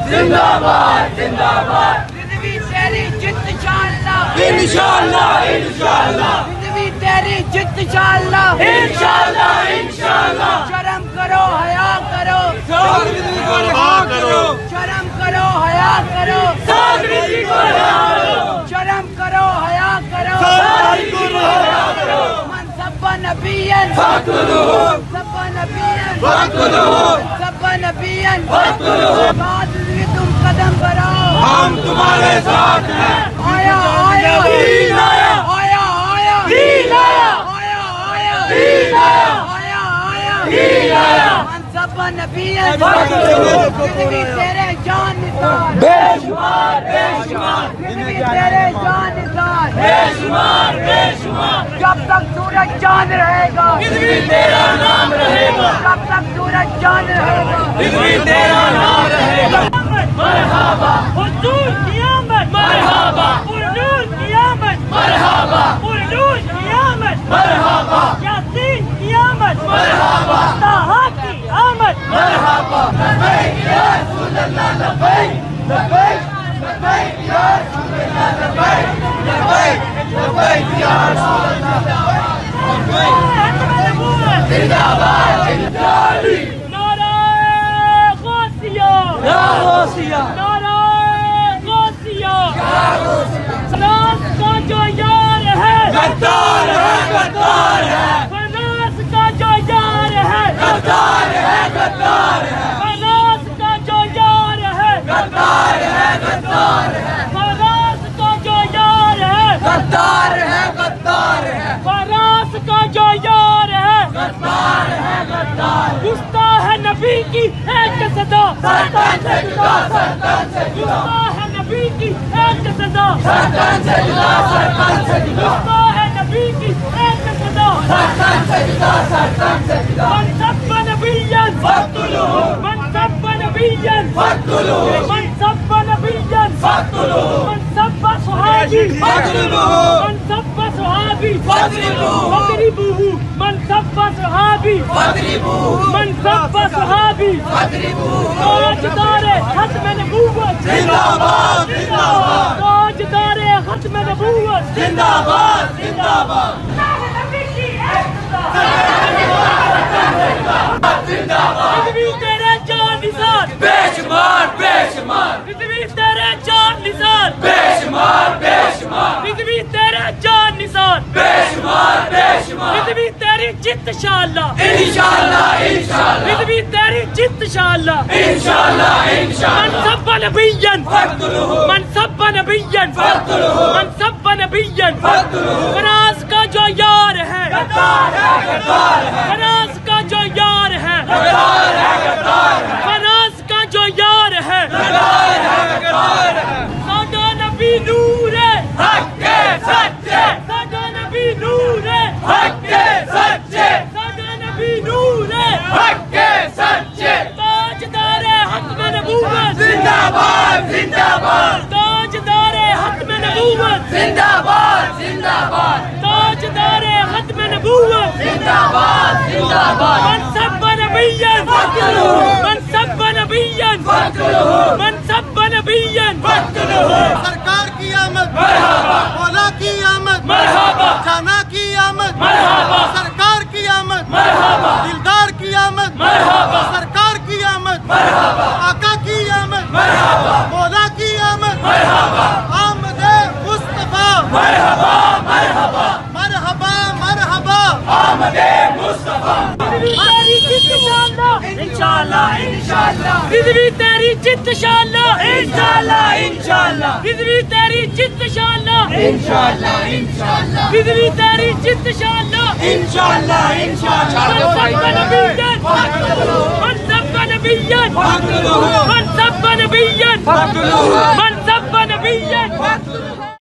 زندہ باد رضوی تیری جت انشاءاللہ رضوی تیری جت انشاءاللہ شرم کرو حیا کرو شرم کرو حیا کرو شرم کرو حیا کرو من سب نبیًا بعد تم قدم بڑھاؤ ہم تمہارے ساتھ ہیں آیا منصب نبی تیرے جان نثار بے شمار تیرے جان نثار جب تک سورج چاند رہے گا تیرا نام رہے گا جب تک سورج چاند رہے گا تیرا نام رہے گا مرحبا حضور قیامت مرحبا حضور قیامت مرحبا حضور قیامت مرحبا یاسین قیامت مرحبا طہا کی آمد مرحبا لبیک یا رسول اللہ لبیک لبیک لبیک یا رسول اللہ لبیک لبیک لبیک یا رسول اللہ زندہ باد علی نعرہ غوثیہ یا غوثیہ نعرہ غوثیہ فناس کا جو یار ہے غدار ہے فناس کا جو یار ہے غدار ہے غدار ہے فناس کا جو یار ہے غدار ہے غدار ہے فناس کا جو یار ہے غدار ہے غدار ہے فراس کا جو یار ہے غدار ہے غدار گستاخ ہے نبی کی ایک صدا سرطان سے جدا سرطان سے جدا گستاخ ہے نبی کی ایک صدا سرطان سے جدا سرطان سے جدا گستاخ ہے نبی کی ایک صدا سرطان سے جدا سرطان سے جدا من سب نبیًا فاقتلوه من سب نبیًا فاقتلوه من سب نبیًا فاقتلوه من سب صحابی فاضربوه من سب صحابی فاضربوه فاضربوه من سب صحابی فاضربوه من سب صحابی فاضربوه تاجدار ختم نبوت زندہ باد زندہ باد تاجدار ختم نبوت زندہ باد زندہ باد زندہ باد رضوی تیرے جان نثار بے شمار بے شمار رضوی تیرے جان نثار بے شمار بے شمار رضوی تیرے جان نثار بے شمار بے شمار رضوی تیری جت انشاءاللہ انشاءاللہ انشاءاللہ رضوی تیری جت انشاءاللہ انشاءاللہ من انشاءاللہ سب نبیًا فاقتلوه من سب نبیًا فاقتلوه من سب نبیًا فاقتلوه فراز کا جو یار ہے غدار ہے غدار ہے فراز کا جو یار ہے غدار ہے غدار ہے فراز کا جو یار ہے غدار ہے غدار ہے سادہ نبی نور ہے حق کے سچے سادہ نبی نور ہے حق کے سچے سادہ نبی نور ہے حق کے سچے تاجدار ختم نبوت زندہ باد زندہ باد تاجدار ختم نبوت زندہ باد زندہ باد تاجدار ختم نبوت زندہ باد زندہ باد من سب نبیًا فاقتلوه من سب نبیًا فاقتلوه من سب نبیًا فاقتلوه سرکار کی آمد مرحبا مولا کی آمد مرحبا جانا کی آمد مرحبا سرکار کی آمد مرحبا دلدار کی آمد مرحبا سرکار کی آمد مرحبا آقا کی آمد مرحبا مولا کی آمد مرحبا آمد مصطفیٰ مرحبا مرحبا مرحبا مرحبا آمد مصطفیٰ تیری جت انشاءاللہ انشاءاللہ رضوی تیری جت انشاءاللہ انشاءاللہ انشاءاللہ رضوی تیری جت انشاءاللہ انشاءاللہ انشاءاللہ رضوی تیری جت انشاءاللہ انشاءاللہ انشاءاللہ من سب نبیًا فاقتلوه من سب نبیًا فاقتلوه من سب نبیًا فاقتلوه